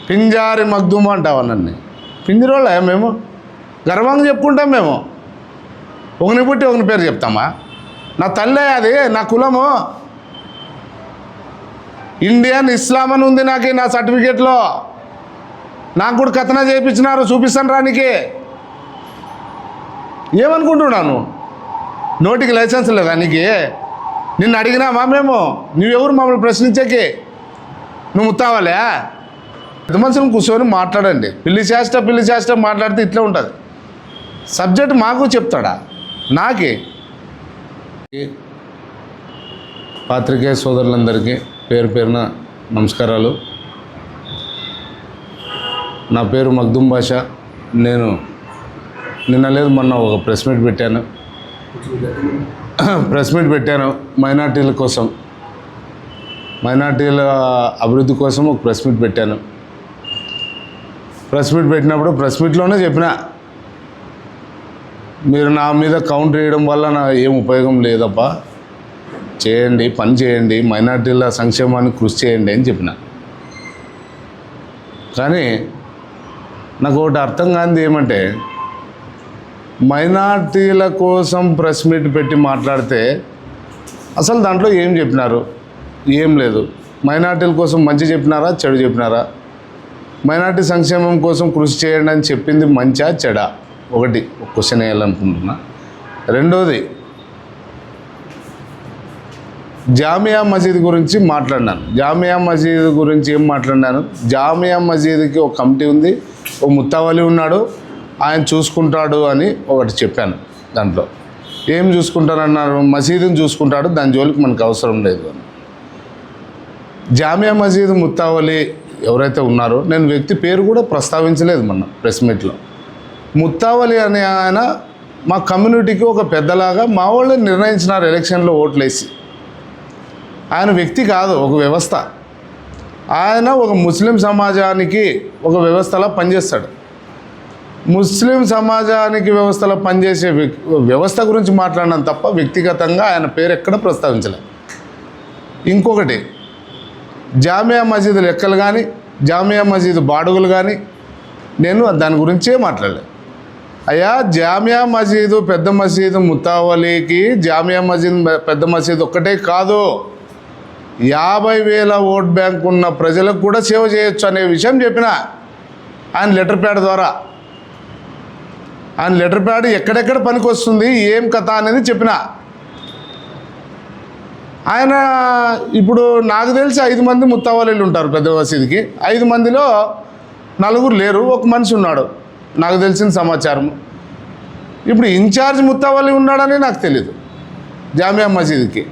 పింజారి మగ్దుమ అంటావా నన్ను? పింజరోళ్ళ మేము గర్వంగా చెప్పుకుంటాం. మేము ఒకని పుట్టి ఒకని పేరు చెప్తామా? నా తల్లే అది, నా కులము ఇండియన్ ఇస్లాం అని ఉంది నాకు నా సర్టిఫికేట్లో. నాకు కూడా కథన చేయించినారు, చూపిస్తాను రానికి. ఏమనుకుంటున్నాను? నోటికి లైసెన్స్ లేదా నీకు? నిన్ను అడిగినామా మేము? నువ్వెవరు మమ్మల్ని ప్రశ్నించేకి? నువ్వు ముత్తావాలే? పెద్ద మనుషులను కూర్చొని మాట్లాడండి. పిల్లి చేష్ట మాట్లాడితే ఇట్లా ఉంటుంది. సబ్జెక్ట్ మాకు చెప్తాడా? నాకే. పాత్రికేయ సోదరులందరికీ పేరు పేరున నమస్కారాలు. నా పేరు మగ్దుమ్ బాషా. నేను నిన్న లేదు మొన్న ఒక ప్రెస్ మీట్ పెట్టాను మైనార్టీల కోసం, మైనార్టీల అభివృద్ధి కోసం ఒక ప్రెస్ మీట్ పెట్టాను. ప్రెస్ మీట్ పెట్టినప్పుడు ప్రెస్ మీట్లోనే చెప్పిన, మీరు నా మీద కౌంటర్ వేయడం వల్ల నా ఏం ఉపయోగం లేదప్పా, చేయండి, పని చేయండి, మైనార్టీల సంక్షేమానికి కృషి చేయండి అని చెప్పిన. కానీ నాకు ఒకటి అర్థం కానిది ఏమంటే, మైనార్టీల కోసం ప్రెస్ మీట్ పెట్టి మాట్లాడితే అసలు దాంట్లో ఏం చెప్పినారు? ఏం లేదు. మైనార్టీల కోసం మంచి చెప్పినారా, చెడు చెప్పినారా? మైనార్టీ సంక్షేమం కోసం కృషి చేయండి అని చెప్పింది మంచా చెడా? ఒకటి క్వశ్చన్ వేయాలనుకుంటున్నా. రెండోది, జామియా మసీద్ గురించి మాట్లాడినాను. జామియా మసీద్ గురించి ఏం మాట్లాడినాను? జామియా మసీద్కి ఒక కమిటీ ఉంది, ఓ ముత్తావలి ఉన్నాడు, ఆయన చూసుకుంటాడు అని ఒకటి చెప్పాను. దాంట్లో ఏం చూసుకుంటానన్నారు? మసీదుని చూసుకుంటాడు, దాని జోలికి మనకు అవసరం లేదు అని. జామియా మసీద్ ముత్తావలి ఎవరైతే ఉన్నారో, నేను వ్యక్తి పేరు కూడా ప్రస్తావించలేదు మొన్న ప్రెస్ మీట్లో. ముత్తావలి అనే ఆయన మా కమ్యూనిటీకి ఒక పెద్దలాగా మా వాళ్ళు నిర్ణయించినారు ఎలక్షన్లో ఓట్లేసి. ఆయన వ్యక్తి కాదు, ఒక వ్యవస్థ. ఆయన ఒక ముస్లిం సమాజానికి ఒక వ్యవస్థలా పనిచేస్తాడు. ముస్లిం సమాజానికి వ్యవస్థలో పనిచేసే వ్యవస్థ గురించి మాట్లాడినాను తప్ప వ్యక్తిగతంగా ఆయన పేరు ఎక్కడ ప్రస్తావించలేదు. ఇంకొకటి, జామియా మసీదు లెక్కలు కానీ, జామియా మసీదు బాడుగులు కానీ నేను దాని గురించే మాట్లాడలేదు. అయ్యా, జామియా మసీదు పెద్ద మసీదు ముత్తావలికి జామియా మసీదు పెద్ద మసీదు ఒక్కటే కాదు, 50,000 ఓట్ బ్యాంక్ ఉన్న ప్రజలకు కూడా సేవ చేయొచ్చు అనే విషయం చెప్పిన ఆయన లెటర్ ప్యాడ్ ద్వారా. ఆయన లెటర్ ప్యాడ్ ఎక్కడెక్కడ పనికి వస్తుంది, ఏం కథ అనేది చెప్పిన. ఆయన ఇప్పుడు నాకు తెలిసి 5 మంది ముత్తావలీలు ఉంటారు పెద్ద మసీదుకి. 5 మందిలో 4 లేరు, ఒక మనిషి ఉన్నాడు నాకు తెలిసిన సమాచారం. ఇప్పుడు ఇన్ఛార్జ్ ముత్తావలి ఉన్నాడని నాకు తెలీదు జామియా మసీదుకి.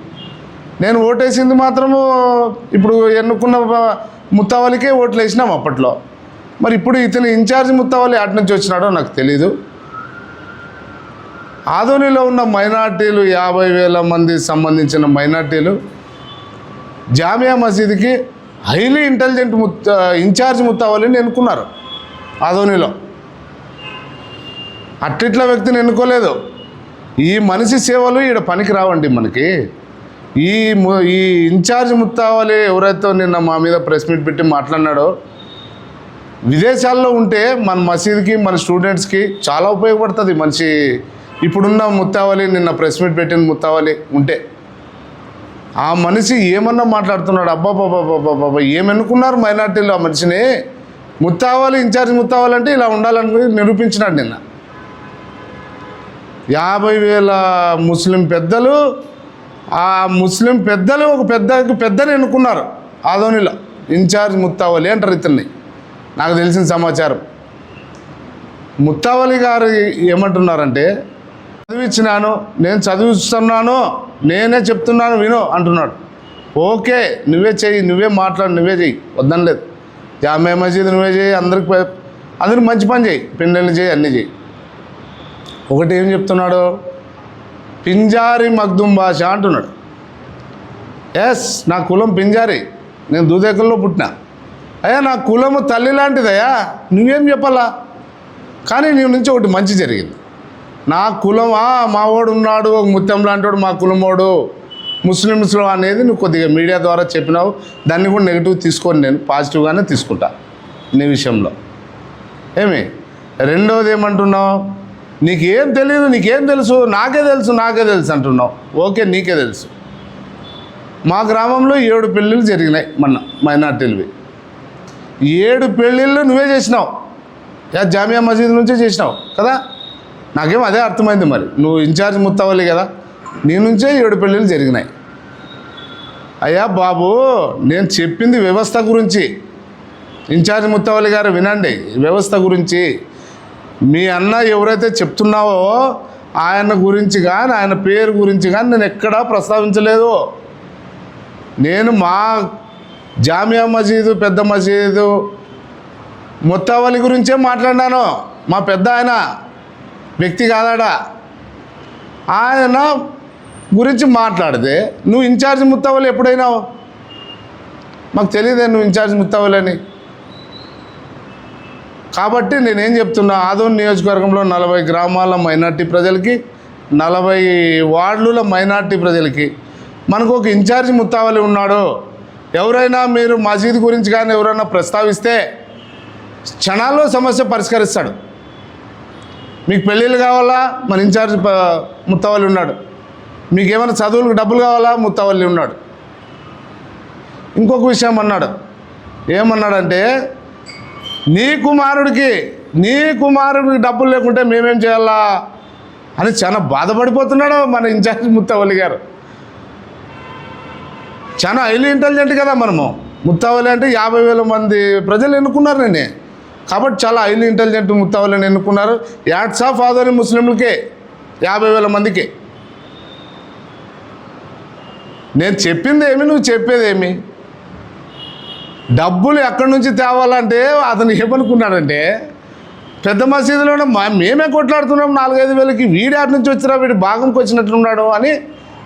నేను ఓటేసింది మాత్రము ఇప్పుడు ఎన్నుకున్న ముత్తావలికే ఓట్లు వేసినాం అప్పట్లో. మరి ఇప్పుడు ఇతను ఇన్ఛార్జ్ ముత్తావలి అటు నుంచి వచ్చినాడో నాకు తెలీదు. ఆదోనిలో ఉన్న మైనార్టీలు 50,000 మంది సంబంధించిన మైనార్టీలు జామియా మసీదుకి హైలీ ఇంటెలిజెంట్ ఇన్ఛార్జ్ ముత్తావలిని ఎన్నుకున్నారు ఆదోనిలో. అట్టిట్ల వ్యక్తిని ఎన్నుకోలేదు. ఈ మనిషి సేవలు ఈడ పనికి రావండి మనకి. ఈ ఇన్ఛార్జ్ ముత్తావలి ఎవరైతే నిన్న మా మీద ప్రెస్ మీట్ పెట్టి మాట్లాడినాడో, విదేశాల్లో ఉంటే మన మసీద్కి మన స్టూడెంట్స్కి చాలా ఉపయోగపడుతుంది మనిషి. ఇప్పుడున్న ముత్తావలి, నిన్న ప్రెస్ మీట్ పెట్టిన ముత్తావలి ఉంటే ఆ మనిషి ఏమన్నా మాట్లాడుతున్నాడు. అబ్బాబాబాబాబా, ఏమనుకున్నారు మైనార్టీలు ఆ మనిషిని? ముత్తావలి ఇన్ఛార్జ్ ముత్తావలి అంటే ఇలా ఉండాలని నిరూపించినాడు నిన్న. 50,000 ముస్లిం పెద్దలు, ఆ ముస్లిం పెద్దలు ఒక పెద్దని ఎన్నుకున్నారు ఆదోనిలో. ఇన్ఛార్జ్ ముత్తావలి అంటారు ఇతన్ని, నాకు తెలిసిన సమాచారం. ముత్తావలి గారు ఏమంటున్నారంటే, చదివించినాను, నేను చదివిస్తున్నాను, నేనే చెప్తున్నాను విను అంటున్నాడు. ఓకే, నువ్వే చెయ్యి, నువ్వే మాట్లాడు, నువ్వే చెయ్యి, వద్దని లేదు. జామియా మసీద్ నువ్వే చేయి, అందరికి మంచి పని చేయి, పెళ్ళిళ్ళు చేయి, అన్నీ చేయి. ఒకటి ఏం చెప్తున్నాడు? పింజారి మగ్దుమ్ బాషా అంటున్నాడు. ఎస్, నా కులం పింజారి, నేను దూదేకుల్లో పుట్టినా. అయ్యా, నా కులము తల్లి లాంటిదయ్యా, నువ్వేం చెప్పాలా? కానీ నీ నుంచి ఒకటి మంచి జరిగింది. నా కులం, మా వాడు ఉన్నాడు ఒక ముత్యం లాంటివాడు, మా కులమోడు ముస్లిమ్స్లో అనేది నువ్వు కొద్దిగా మీడియా ద్వారా చెప్పినావు. దాన్ని కూడా నెగిటివ్ తీసుకొని నేను పాజిటివ్గానే తీసుకుంటా. నీ విషయంలో. ఏమి రెండోది ఏమంటున్నావు, నీకేం తెలియదు, నీకేం తెలుసు, నాకే తెలుసు అంటున్నావు. ఓకే, నీకే తెలుసు. మా గ్రామంలో 7 పెళ్ళిళ్ళు జరిగినాయి మొన్న, మైనార్టీలవి. 7 పెళ్ళిళ్ళు నువ్వే చేసినావు, జామియా మసీద్ నుంచే చేసినావు కదా. నాకేం అదే అర్థమైంది. మరి నువ్వు ఇన్ఛార్జ్ ముత్తవల్లి కదా, నీ నుంచే 7 పెళ్ళిళ్ళు జరిగినాయి. అయ్యా బాబు, నేను చెప్పింది వ్యవస్థ గురించి. ఇన్ఛార్జ్ ముత్తవల్లి గారు వినండి, వ్యవస్థ గురించి. మీ అన్న ఎవరైతే చెప్తున్నావో ఆయన గురించి కానీ, ఆయన పేరు గురించి కానీ నేను ఎక్కడా ప్రస్తావించలేదు. నేను మా జామియా మసీదు, పెద్ద మసీదు, ముత్తవల్లి గురించే మాట్లాడినాను. మా పెద్ద ఆయన వ్యక్తి కాదాడా, ఆయన గురించి మాట్లాడితే నువ్వు ఇన్ఛార్జ్ ముత్తవల్లి ఎప్పుడైనావు? మాకు తెలియదే నువ్వు ఇన్ఛార్జ్ ముత్తవల్లి అని. కాబట్టి నేనేం చెప్తున్నా, ఆదోని నియోజకవర్గంలో 40 గ్రామాల మైనార్టీ ప్రజలకి, 40 వార్డుల మైనార్టీ ప్రజలకి మనకు ఒక ఇన్ఛార్జ్ ముత్తవల్లి ఉన్నాడు. ఎవరైనా మీరు మసీద్ గురించి కానీ ఎవరైనా ప్రస్తావిస్తే క్షణాల్లో సమస్య పరిష్కరిస్తాడు. మీకు పెళ్ళిళ్ళు కావాలా, మన ఇన్ఛార్జ్ ముత్తవల్లి ఉన్నాడు. మీకు ఏమైనా చదువులకు డబ్బులు కావాలా, ముత్తవల్లి ఉన్నాడు. ఇంకొక విషయం అన్నాడు, ఏమన్నాడంటే నీ కుమారుడికి డబ్బులు లేకుంటే మేమేం చేయాలా అని చాలా బాధపడిపోతున్నాడు మన ఇన్ఛార్జ్ ముత్తవల్లి గారు. చాలా హైలీ ఇంటెలిజెంట్ కదా మనము. ముత్తవల్లి అంటే 50,000 మంది ప్రజలు ఎన్నుకున్నారు నేనే, కాబట్టి చాలా హైలీ ఇంటెలిజెంట్ ముత్తవల్లిని ఎన్నుకున్నారు. యాడ్స్ ఆఫ్ ఆదోని ముస్లింలకే 50,000 మందికి. నేను చెప్పింది ఏమి, నువ్వు చెప్పేదేమి? డబ్బులు ఎక్కడి నుంచి తేవాలంటే అతను ఏమనుకున్నాడంటే పెద్ద మసీదులోనే మేమే కొట్లాడుతున్నాం 4-5 వేలకి, వీడి ఆటి నుంచి వచ్చినా వీడి భాగంకి వచ్చినట్లున్నాడు అని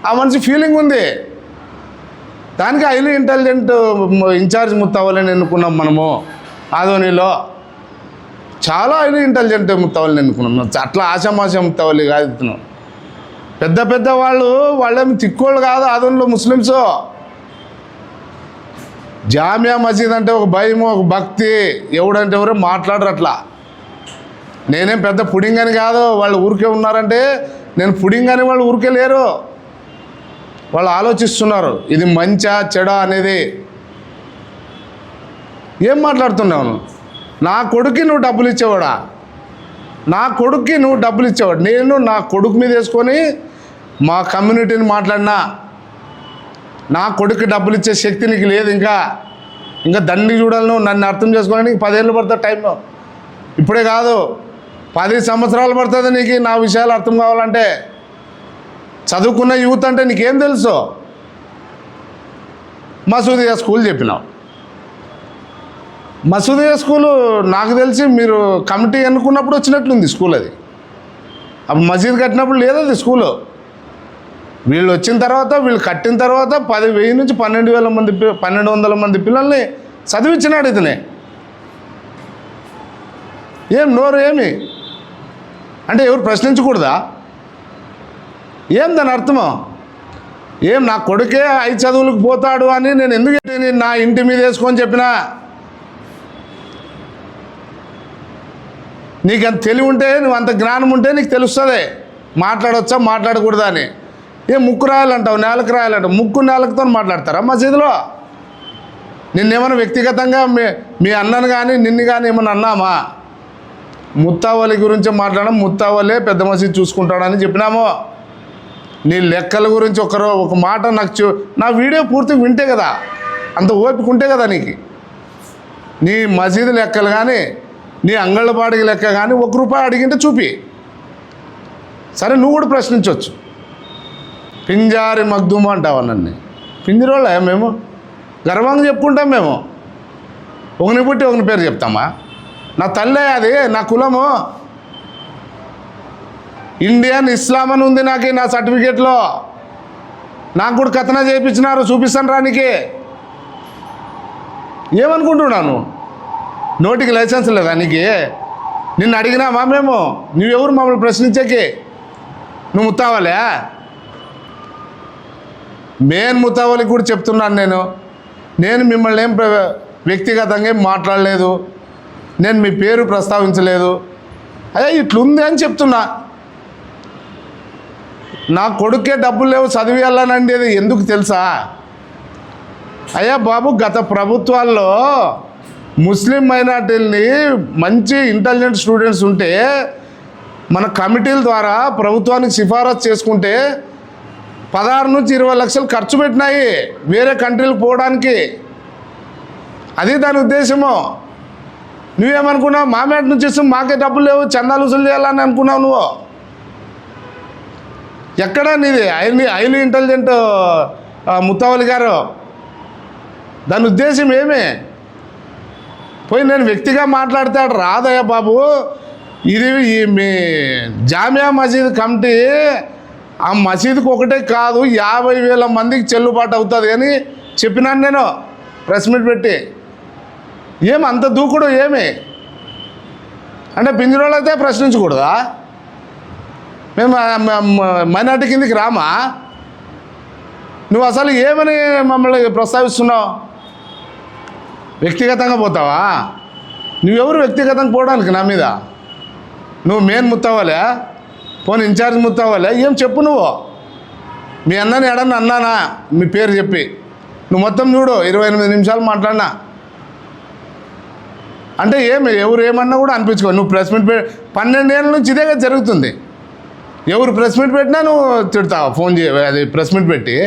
ఆ మనిషి ఫీలింగ్ ఉంది. దానికి హైలీ ఇంటెలిజెంట్ ఇన్ఛార్జ్ ముత్తవల్లిని ఎన్నుకున్నాం మనము. ఆదోనిలో చాలా హైలీ ఇంటెలిజెంట్ ముత్తవల్లిని ఎన్నుకున్నాం. అట్లా ఆశామాష ముత్తవల్లి కాదు ఇతను. పెద్ద వాళ్ళేమి తిక్కోళ్ళు కాదు ఆదోనిలో ముస్లిమ్స్. జామియా మసీద్ అంటే ఒక భయం, ఒక భక్తి, ఎవడంటే ఎవరో మాట్లాడరు అట్లా. నేనేం పెద్ద పుడింగ్ అని కాదు, వాళ్ళు ఊరికే ఉన్నారంటే నేను పుడింగ్ అని వాళ్ళు ఊరికే లేరు. వాళ్ళు ఆలోచిస్తున్నారు ఇది మంచా చెడా అనేది. ఏం మాట్లాడుతున్నావు? నా కొడుక్కి నువ్వు డబ్బులు ఇచ్చేవాడా? నేను నా కొడుకు మీద వేసుకొని మా కమ్యూనిటీని మాట్లాడినా. నా కొడుకు డబ్బులు ఇచ్చే శక్తి నీకు లేదు. ఇంకా దండికి చూడాలను, నన్ను అర్థం చేసుకోవడానికి 10 ఏళ్ళు పడుతుంది టైంలో. ఇప్పుడే కాదు, 10 సంవత్సరాలు పడుతుంది నీకు నా విషయాలు అర్థం కావాలంటే. చదువుకున్న యూత్ అంటే నీకేం తెలుసు? మసూదియా స్కూల్ చెప్పినావు. మసూదియా స్కూలు నాకు తెలిసి మీరు కమిటీ ఎన్నుకున్నప్పుడు వచ్చినట్లుంది స్కూల్. అది అప్పుడు మసీద్ కట్టినప్పుడు లేదు అది స్కూలు. వీళ్ళు వచ్చిన తర్వాత, వీళ్ళు కట్టిన తర్వాత 10,000 నుంచి 1200 మంది పిల్లల్ని చదివించినాడు ఇతనే. ఏం నోరు ఏమి అంటే ఎవరు ప్రశ్నించకూడదా? ఏం దాని అర్థమో? ఏం నా కొడుకే 5 చదువులకు పోతాడు అని నేను ఎందుకు నా ఇంటి మీద వేసుకొని చెప్పినా? నీకు అంత తెలివి ఉంటే, నువ్వు అంత జ్ఞానం ఉంటే నీకు తెలుస్తుంది మాట్లాడవచ్చా మాట్లాడకూడదా అని. ముక్కు రాయాలంటావు, నేలకు రాయాలంటావు. ముక్కు నేలకుతో మాట్లాడతారా మసీదులో? నిన్నేమైనా వ్యక్తిగతంగా మీ అన్నను కానీ నిన్ను కానీ ఏమైనా అన్నామా? ముత్తవల్లి గురించి మాట్లాడడం, ముత్తవల్లే పెద్ద మసీదు చూసుకుంటాడని చెప్పినాము. నీ లెక్కల గురించి ఒక మాట నాకు నా వీడియో పూర్తిగా వింటే కదా, అంత ఓపిక ఉంటే కదా నీకు. నీ మసీదు లెక్కలు కానీ, నీ అంగళ్ళబాడికి లెక్క కానీ ₹1 అడిగింటే చూపి. సరే, నువ్వు కూడా ప్రశ్నించవచ్చు. పింజారి మగ్దుము అంటావా నన్ను? పింజరోళ్ళ మేము గర్వంగా చెప్పుకుంటాం. మేము ఒకని పుట్టి ఒకని పేరు చెప్తామా? నా తల్లే అది, నా కులము ఇండియన్ ఇస్లాం అని ఉంది నాకు నా సర్టిఫికేట్లో. నాకు కూడా కథన చేయించినారు, చూపిస్తాను రానికి. ఏమనుకుంటున్నాను? నోటికి లైసెన్స్ లేదా నీకు? నిన్ను అడిగినామా మేము? నువ్వెవరు మమ్మల్ని ప్రశ్నించకి? నువ్వు ముత్తావలే? ముత్తావలి కూడా చెప్తున్నాను నేను మిమ్మల్ని ఏం వ్యక్తిగతంగా ఏం మాట్లాడలేదు. నేను మీ పేరు ప్రస్తావించలేదు. అయ్యా ఇట్లుంది అని చెప్తున్నా. నా కొడుకే డబ్బులు లేవు చదివేయాలనండి, అది ఎందుకు తెలుసా? అయ్యా బాబు, గత ప్రభుత్వాల్లో ముస్లిం మైనార్టీలని మంచి ఇంటెలిజెంట్ స్టూడెంట్స్ ఉంటే మన కమిటీల ద్వారా ప్రభుత్వానికి సిఫారసు చేసుకుంటే 16 నుంచి 20 లక్షలు ఖర్చు పెట్టినాయి వేరే కంట్రీలకు పోవడానికి. అది దాని ఉద్దేశము. నువ్వేమనుకున్నావు? మా మేట నుంచి ఇస్తాం, మాకే డబ్బులు లేవు, చందాలు వసూలు చేయాలని అనుకున్నావు నువ్వు. ఎక్కడా నీది హైలీ ఇంటెలిజెంట్ ముత్తావలి గారు? దాని ఉద్దేశం ఏమి? పోయి నేను వ్యక్తిగా మాట్లాడతాడు రాదయ్య బాబు. ఇది మీ జామియా మసీద్ కమిటీ ఆ మసీదుకి ఒకటే కాదు 50,000 మందికి చెల్లుబాటు అవుతుంది అని చెప్పినాను నేను ప్రెస్ మీట్ పెట్టి. ఏమి అంత దూకుడు ఏమి అంటే పింజరోళ్ళు అయితే ప్రశ్నించకూడదా? మేము మైనార్టీ కిందికి రామా? నువ్వు అసలు ఏమని మమ్మల్ని ప్రస్తావిస్తున్నావు? వ్యక్తిగతంగా పోతావా? నువ్వెవరు వ్యక్తిగతంగా పోవడానికి నా మీద? నువ్వు మెయిన్ ముత్తావాలే, పోనీ ఇన్ఛార్జ్ ముత్తావాలే, ఏం చెప్పు నువ్వు. మీ అన్నని ఎడన్నా అన్నానా మీ పేరు చెప్పి? నువ్వు మొత్తం చూడు 28 నిమిషాలు మాట్లాడినా అంటే ఎవరు ఏమన్నా కూడా అనిపించుకో. నువ్వు ప్రెస్ మీట్ 12 ఏళ్ళ నుంచి ఇదే జరుగుతుంది. ఎవరు ప్రెస్ మీట్ పెట్టినా నువ్వు తిడతావు, ఫోన్ అది ప్రెస్ మీట్ పెట్టి.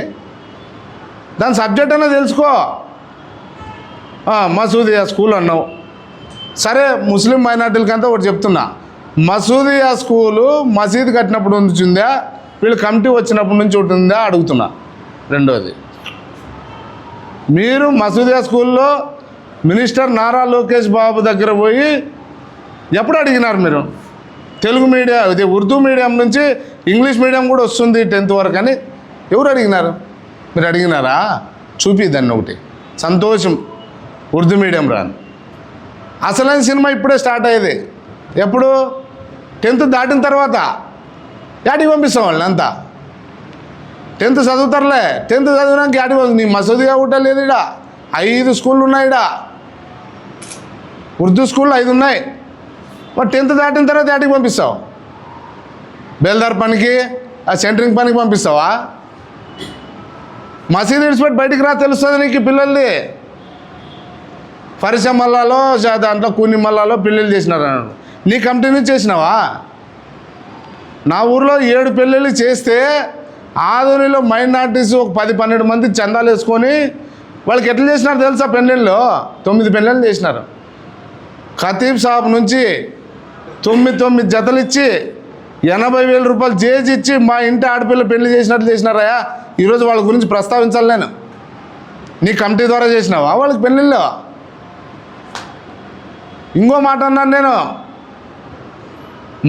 దాని సబ్జెక్ట్ అన్నా తెలుసుకో. మసూదియా స్కూల్ అన్నావు, సరే ముస్లిం మైనార్టీలకంతా ఒకటి చెప్తున్నా, మసూదియా స్కూలు మసీదు కట్టినప్పుడు ఉంటుందా, వీళ్ళు కమిటీ వచ్చినప్పటి నుంచి ఉంటుందా అడుగుతున్నా. రెండోది, మీరు మసూదియా స్కూల్లో మినిస్టర్ నారా లోకేష్ బాబు దగ్గర పోయి ఎప్పుడు అడిగినారు మీరు? తెలుగు మీడియం, ఇది ఉర్దూ మీడియం నుంచి ఇంగ్లీష్ మీడియం కూడా వస్తుంది 10th వరకు అని ఎవరు అడిగినారు? మీరు అడిగినారా? చూపిద్దాన్ని ఒకటి. సంతోషం, ఉర్దూ మీడియం రాను. అసలైన సినిమా ఇప్పుడే స్టార్ట్ అయ్యేది. ఎప్పుడు? 10th దాటిన తర్వాత. యాడికి పంపిస్తాం వాళ్ళని అంతా? 10th చదువుతారులే, 10th చదివినాక యాడికి నీ మసూదిగా కూడా లేదు. ఇడా 5 స్కూళ్ళు ఉన్నాయి. ఇడా ఉర్దూ స్కూళ్ళు 5 ఉన్నాయి. మరి 10th దాటిన తర్వాత యాడికి పంపిస్తావు? బేల్దార్ పనికి, ఆ సెంటరింగ్ పనికి పంపిస్తావా? మసీదు విడిచిపెట్టి బయటికి రా, తెలుస్తుంది నీకు పిల్లల్ని. పరిశ్రమ మల్లాలో దాంట్లో కూని మల్లాలో పెళ్ళిళ్ళు చేసినారు అన్నాడు. నీ కమిటీ నుంచి చేసినావా? నా ఊర్లో 7 పెళ్ళిళ్ళు చేస్తే ఆధునిలో మైనార్టీస్ ఒక 10-12 మంది చందాలు వేసుకొని వాళ్ళకి ఎట్లా చేసినారు తెలుసా? పెళ్ళిళ్ళు 9 పెళ్ళిళ్ళు చేసినారు. ఖతీబ్ సాబ్ నుంచి 9 జతలు ఇచ్చి 80,000 రూపాయలు చేసి ఇచ్చి మా ఇంటి ఆడపిల్ల పెళ్లి చేసినట్లు చేసినారయ్యా. ఈరోజు వాళ్ళ గురించి ప్రస్తావించాలి నేను. నీ కమిటీ ద్వారా చేసినావా వాళ్ళకి పెళ్ళిళ్ళు? ఇంకో మాట అన్నాను నేను,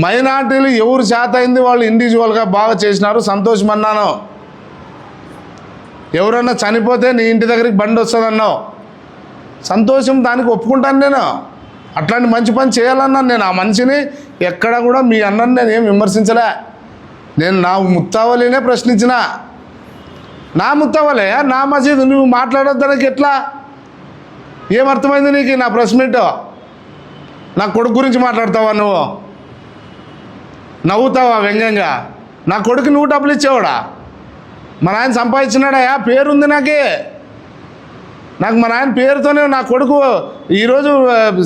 మైనార్టీలు ఎవరు చేత అయింది వాళ్ళు ఇండివిజువల్గా బాగా చేసినారు, సంతోషం అన్నాను. ఎవరన్నా చనిపోతే నీ ఇంటి దగ్గరికి బండి వస్తుందన్నావు, సంతోషం, దానికి ఒప్పుకుంటాను నేను. అట్లాంటి మంచి పని చేయాలన్నాను నేను. ఆ మనిషిని ఎక్కడ కూడా మీ అన్నని నేను ఏం విమర్శించలే. నేను నా ముత్తావలినే ప్రశ్నించిన. నా ముత్తావలే, నా మసీదు నువ్వు మాట్లాడొద్దానికి ఎట్లా? ఏమర్థమైంది నీకు నా ప్రెస్ మీట్? నా కొడుకు గురించి మాట్లాడతావా నువ్వు? నవ్వుతావా వ్యంగ్యంగా? నా కొడుకు నువ్వు డబ్బులు ఇచ్చేవాడా? మా నాయన సంపాదించినాడా? పేరుంది నాకే. నాకు మా నాయన పేరుతోనే నా కొడుకు ఈరోజు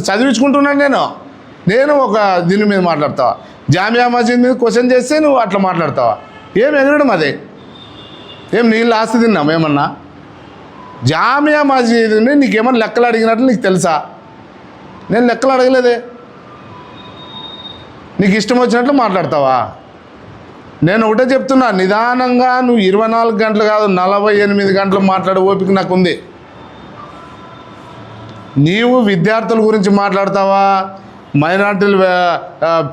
చదివించుకుంటున్నాను. నేను ఒక దీని మీద మాట్లాడతావా? జామియా మసీద్ మీద క్వశ్చన్ చేస్తే నువ్వు అట్లా మాట్లాడతావా? ఏం ఎగరడం అది? ఏం నీళ్ళు ఆస్తి తిన్నాం ఏమన్నా? జామియా మసీదుని నీకేమన్నా లెక్కలు అడిగినట్లు నీకు తెలుసా? నేను లెక్కలు అడగలేదే. నీకు ఇష్టం వచ్చినట్లు మాట్లాడతావా? నేను ఒకటే చెప్తున్నా, నిదానంగా నువ్వు 24 గంటలు కాదు 48 గంటలు మాట్లాడే ఓపిక నాకు ఉంది. నీవు విద్యార్థుల గురించి మాట్లాడతావా? మైనార్టీలు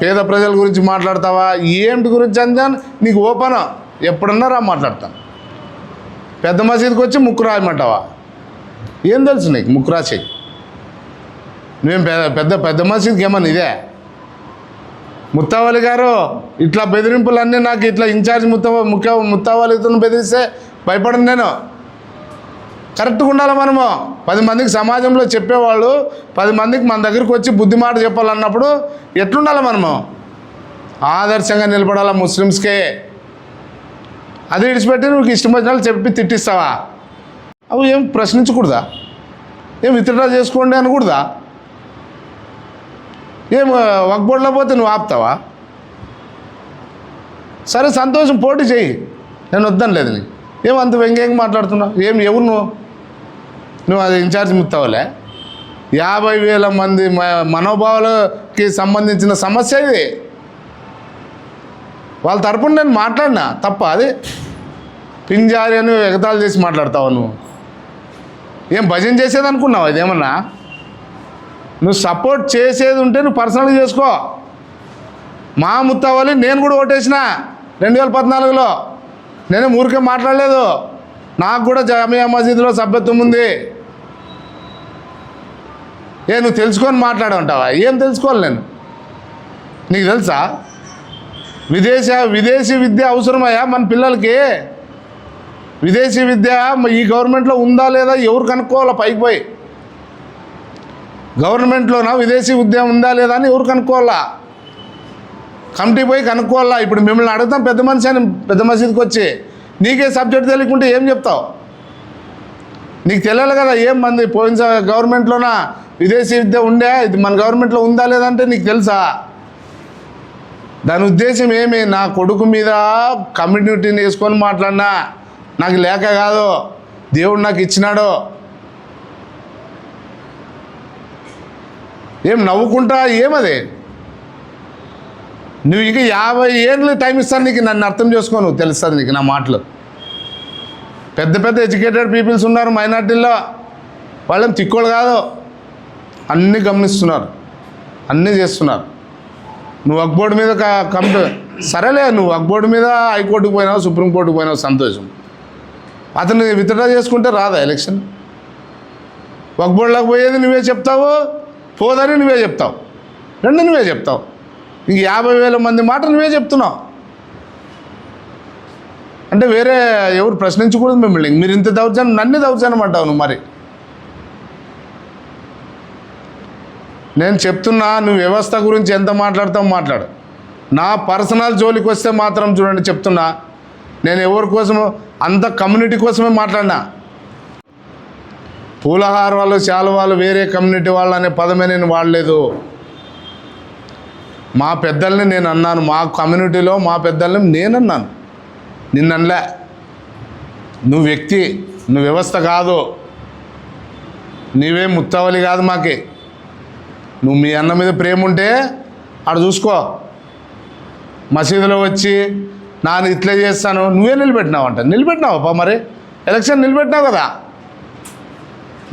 పేద ప్రజల గురించి మాట్లాడతావా? ఏమిటి గురించి అందాను నీకు ఓపెన్ ఎప్పుడన్నా రా మాట్లాడతాను. పెద్ద మసీదుకి వచ్చి ముక్కు రాయమంటావా? ఏం తెలుసు నీకు ముక్కు రాసేయి? నువ్వేం పెద్ద పెద్ద మసీద్కి ఏమన్నా ఇదే? ముత్తావలి గారు ఇట్లా బెదిరింపులన్నీ నాకు ఇట్లా ఇన్ఛార్జ్ ముత్తావలితో బెదిరిస్తే భయపడను నేను. కరెక్ట్గా ఉండాలి మనము. 10 మందికి సమాజంలో చెప్పేవాళ్ళు 10 మందికి మన దగ్గరికి వచ్చి బుద్ధి మాట చెప్పాలన్నప్పుడు ఎట్లుండాలి మనము? ఆదర్శంగా నిలబడాలా ముస్లిమ్స్కే. అది విడిచిపెట్టి నువ్వు ఇష్టం వచ్చిన చెప్పి తిట్టిస్తావా? అవి ఏం ప్రశ్నించకూడదా? ఏం విత్డ్రా చేసుకోండి అనకూడదా? ఏం వక్ఫ్ బోర్డులో పోతే నువ్వు ఆపుతావా? సరే సంతోషం, పోటీ చెయ్యి, నేను వద్దని లేదు. నీకు ఏం అంత వ్యంగ్యంగా మాట్లాడుతున్నావు? ఎవరు నువ్వు అది ఇన్ఛార్జ్ ముత్తావులే? 50,000 మంది మనోభావాలకి సంబంధించిన సమస్య ఇది. వాళ్ళ తరపున నేను మాట్లాడినా తప్ప అది పింజారి అని ఎగతాలు చేసి మాట్లాడతావు నువ్వు? ఏం భజన చేసేది అనుకున్నావు? ఇదేమన్నా నువ్వు సపోర్ట్ చేసేది ఉంటే నువ్వు పర్సనల్గా చేసుకో. మా ముత్తావలి నేను కూడా ఓటేసిన 2014లో. నేనే ఊరికే మాట్లాడలేదు. నాకు కూడా జామియా మసీదులో సభ్యత్వం ఉంది. నువ్వు తెలుసుకొని మాట్లాడంటావా? ఏం తెలుసుకోవాలి నేను? నీకు తెలుసా విదేశీ విద్య అవసరమయ్యా మన పిల్లలకి? విదేశీ విద్య ఈ గవర్నమెంట్లో ఉందా లేదా ఎవరు కనుక్కోవాలా? పైకి పోయి గవర్నమెంట్లోనా విదేశీ విద్య ఉందా లేదా అని ఎవరు కనుక్కోవాలా? కమిటీ పోయి కనుక్కోవాలా. ఇప్పుడు మిమ్మల్ని అడుగుతాం, పెద్ద మనిషి అని పెద్ద మసీదుకి వచ్చి నీకే సబ్జెక్ట్ తెలియకుంటే ఏం చెప్తావు? నీకు తెలియాలి కదా ఏం మంది పోయిన గవర్నమెంట్లోనా విదేశీ విద్య ఉండే, ఇది మన గవర్నమెంట్లో ఉందా లేదంటే నీకు తెలుసా? దాని ఉద్దేశం ఏమి? నా కొడుకు మీద కమ్యూనిటీని వేసుకొని మాట్లాడినా, నాకు లేక కాదు, దేవుడు నాకు ఇచ్చినాడు. ఏం నవ్వుకుంటా ఏమది? నువ్వు ఇంకా 50 ఏళ్ళు టైం ఇస్తాను నీకు, నన్ను అర్థం చేసుకో, నువ్వు తెలుస్తుంది నీకు నా మాటలు. పెద్ద ఎడ్యుకేటెడ్ పీపుల్స్ ఉన్నారు మైనార్టీల్లో, వాళ్ళని తిక్కోళ్ళు కాదు, అన్నీ గమనిస్తున్నారు, అన్నీ చేస్తున్నారు. నువ్వు వక్ఫ్ బోర్డు మీద సరేలే, నువ్వు వక్ఫ్ బోర్డు మీద హైకోర్టుకు పోయినావు, సుప్రీంకోర్టుకు పోయినావు, సంతోషం. అతను విత్డ్రా చేసుకుంటే రాదా ఎలక్షన్? వక్ఫ్ బోర్డులోకి పోయేది నువ్వే చెప్తావు, పోదని నువ్వే చెప్తావు, రెండు నువ్వే చెప్తావు. ఇంక 50,000 మంది మాట నువ్వే చెప్తున్నావు అంటే వేరే ఎవరు ప్రశ్నించకూడదు మిమ్మల్ని. మీరు ఇంత దౌర్జన్యం, నన్ను దౌర్జన్యం అంటావు నువ్వు. మరి నేను చెప్తున్నా, నువ్వు వ్యవస్థ గురించి ఎంత మాట్లాడతావు మాట్లాడు. నా పర్సనల్ జోలికి వస్తే మాత్రం చూడండి, చెప్తున్నా, నేను ఎవరి కోసమో అంత కమ్యూనిటీ కోసమే మాట్లాడినా. పూలహార వాళ్ళు, శాలువాలు, వేరే కమ్యూనిటీ వాళ్ళు అనే పదమే నేను వాడలేదు. మా పెద్దల్ని నేను అన్నాను, మా కమ్యూనిటీలో మా పెద్దల్ని నేను అన్నాను, నిన్నలే. నువ్వు వ్యక్తి, నువ్వు వ్యవస్థ కాదు, నీవే ముత్తావలి కాదు మాకి. నువ్వు మీ అన్న మీద ప్రేమ ఉంటే ఆడ చూసుకో. మసీదులో వచ్చి నాన్న ఇట్లా చేస్తాను, నువ్వే నిలబెట్టినావా? మరి ఎలక్షన్ నిలబెట్టినావు కదా,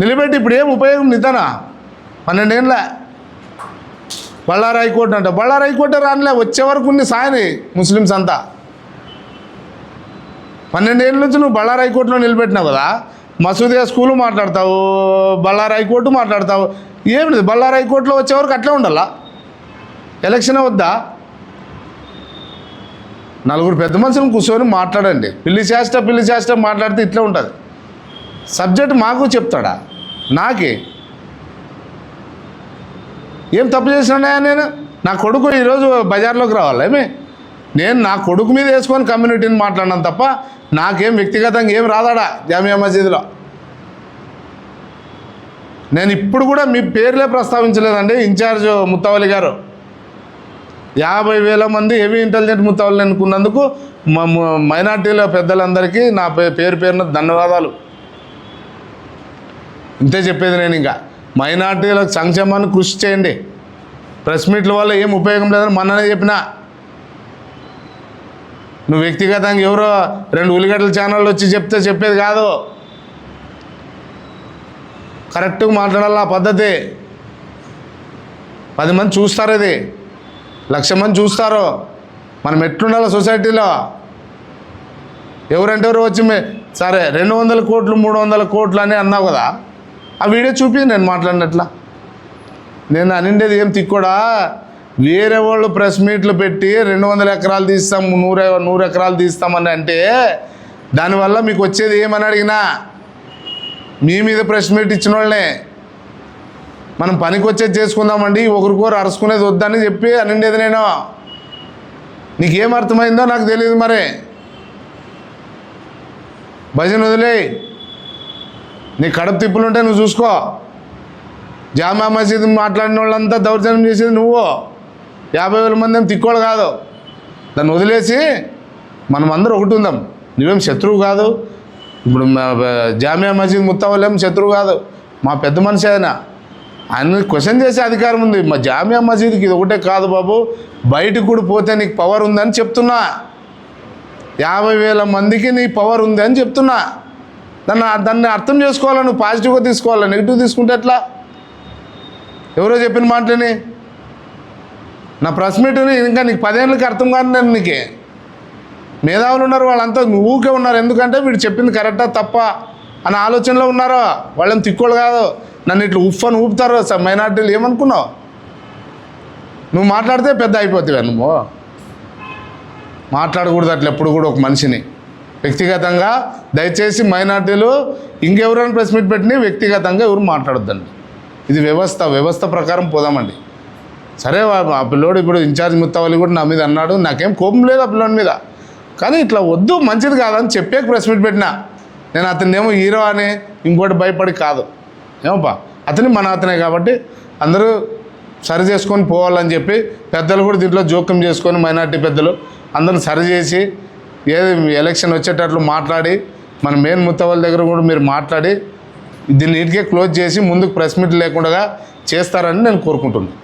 నిలబెట్టి ఇప్పుడు ఏం ఉపయోగం నితనా? 12 ఏళ్ళ బళ్ళారి హైకోర్టు అంట, బళ్ళారి హైకోర్టు రానిలే, వచ్చే వరకు ఉంది సాయని ముస్లిమ్స్ అంతా. 12 ఏళ్ళ నుంచి నువ్వు బళ్ళారి హైకోర్టులో నిలబెట్టినావు కదా. మసూదియా స్కూలు మాట్లాడతావు, బళ్ళారి హైకోర్టు మాట్లాడతావు. ఏమిటి బళ్ళారి హైకోర్టులో వచ్చేవరకు అట్లే ఉండాలా? ఎలక్షనే వద్దా? 4 పెద్ద మనుషులను కూర్చొని మాట్లాడండి. పిల్లి చేష్ట మాట్లాడితే ఇట్లా ఉంటుంది. సబ్జెక్ట్ మాకు చెప్తాడా? నాకే ఏం తప్పు చేసినా నేను? నా కొడుకు ఈరోజు బజార్లోకి రావాలి నేను నా కొడుకు మీద వేసుకొని కమ్యూనిటీని మాట్లాడినాను తప్ప నాకేం వ్యక్తిగతంగా ఏం రాదాడా జామియా మసీదులో. నేను ఇప్పుడు కూడా మీ పేర్లే ప్రస్తావించలేదండి. ఇన్ఛార్జ్ ముత్తావలి గారు 50,000 మంది హెవీ ఇంటెలిజెంట్ ముత్తావలి అనుకున్నందుకు మైనార్టీల పెద్దలందరికీ నా పేరున ధన్యవాదాలు. ఇంతే చెప్పేది నేను. ఇంకా మైనార్టీల సంక్షేమాన్ని కృషి చేయండి. ప్రెస్ మీట్ల వల్ల ఏం ఉపయోగం లేదని మొన్ననే చెప్పినా. నువ్వు వ్యక్తిగతంగా ఎవరో 2 ఉల్లిగడ్డల ఛానళ్ళు వచ్చి చెప్తే చెప్పేది కాదు. కరెక్ట్గా మాట్లాడాలి. ఆ పద్ధతి 10 మంది చూస్తారు, ఇది 1,00,000 మంది చూస్తారు. మనం ఎట్లుండాలి సొసైటీలో? ఎవరంటే ఎవరు వచ్చి సరే 200 కోట్లు 300 కోట్లు అని అన్నావు కదా, ఆ వీడియో చూపి నేను మాట్లాడినట్లా. నేను అనిండేది ఏం తిక్కోడా, వేరే వాళ్ళు ప్రెస్ మీట్లు పెట్టి 200 ఎకరాలు తీస్తాం, 100 ఎకరాలు తీస్తామని అంటే దానివల్ల మీకు వచ్చేది ఏమని అడిగినా, మీ మీద ప్రెస్ మీట్ ఇచ్చిన వాళ్ళనే మనం పనికి వచ్చేది చేసుకుందామండి, ఒకరికొకరు అరుచుకునేది వద్దని చెప్పి అనిండేది నేను. నీకేం అర్థమైందో నాకు తెలియదు. మరి భజన వదిలే, నీ కడుపు తిప్పులుంటే నువ్వు చూసుకో. జామా మసీద్ మాట్లాడిన వాళ్ళంతా దౌర్జన్యం చేసేది నువ్వు. 50,000 మంది ఏం తిక్కోళ్ళు కాదు. దాన్ని వదిలేసి మనం అందరూ ఒకటి ఉందాం. నువ్వేం శత్రువు కాదు. ఇప్పుడు జామియా మసీద్ ముత్తావలేం శత్రువు కాదు, మా పెద్ద మనిషి ఆయన క్వశ్చన్ చేసే అధికారం ఉంది. మా జామియా మసీద్కి ఇది ఒకటే కాదు బాబు, బయటకు కూడా పోతే నీకు పవర్ ఉందని చెప్తున్నా. 50,000 మందికి నీ పవర్ ఉంది అని చెప్తున్నా. దాన్ని అర్థం చేసుకోవాలా, నువ్వు పాజిటివ్గా తీసుకోవాలా, నెగిటివ్ తీసుకుంటే ఎట్లా? ఎవరో చెప్పిన మాటలని నా ప్రెస్ మీట్ని ఇంకా నీకు 10 ఏళ్ళకి అర్థం కాదు. నేను నీకే మేధావులు ఉన్నారు, వాళ్ళంతా ఊకే ఉన్నారు. ఎందుకంటే వీడు చెప్పింది కరెక్టా తప్ప అనే ఆలోచనలో ఉన్నారో. వాళ్ళని తిక్కోళ్ళు కాదు. నన్ను ఇట్లా ఉఫ్ఫని ఊపుతారు మైనార్టీలు. ఏమనుకున్నావు? నువ్వు మాట్లాడితే పెద్ద అయిపోతావా? నువ్వు మాట్లాడకూడదు అట్లా ఎప్పుడు కూడా ఒక మనిషిని వ్యక్తిగతంగా. దయచేసి మైనార్టీలు ఇంకెవరైనా ప్రెస్ మీట్ పెట్టిన వ్యక్తిగతంగా ఎవరు మాట్లాడొద్దండి. ఇది వ్యవస్థ ప్రకారం పోదామండి. సరే, ఆ పిల్లోడు ఇప్పుడు ఇన్ఛార్జ్ ముత్తవల్లి కూడా నా మీద అన్నాడు. నాకేం కోపం లేదు ఆ పిల్లోడి మీద. కానీ ఇట్లా వద్దు, మంచిది కాదని చెప్పే ప్రెస్ మీట్ పెట్టినా. నేను అతనేమో హీరో అని ఇంకోటి భయపడి కాదు. ఏమోపా, అతని మన అతనే కాబట్టి అందరూ సరి చేసుకొని పోవాలని చెప్పి పెద్దలు కూడా దీంట్లో జోక్యం చేసుకొని, మైనార్టీ పెద్దలు అందరూ సరి చేసి ఏది ఎలక్షన్ వచ్చేటట్లు మాట్లాడి, మన మెయిన్ ముత్తవల్లి దగ్గర కూడా మీరు మాట్లాడి దీన్ని నీట్గా క్లోజ్ చేసి ముందుకు ప్రెస్ మీట్ లేకుండా చేస్తారని నేను కోరుకుంటున్నాను.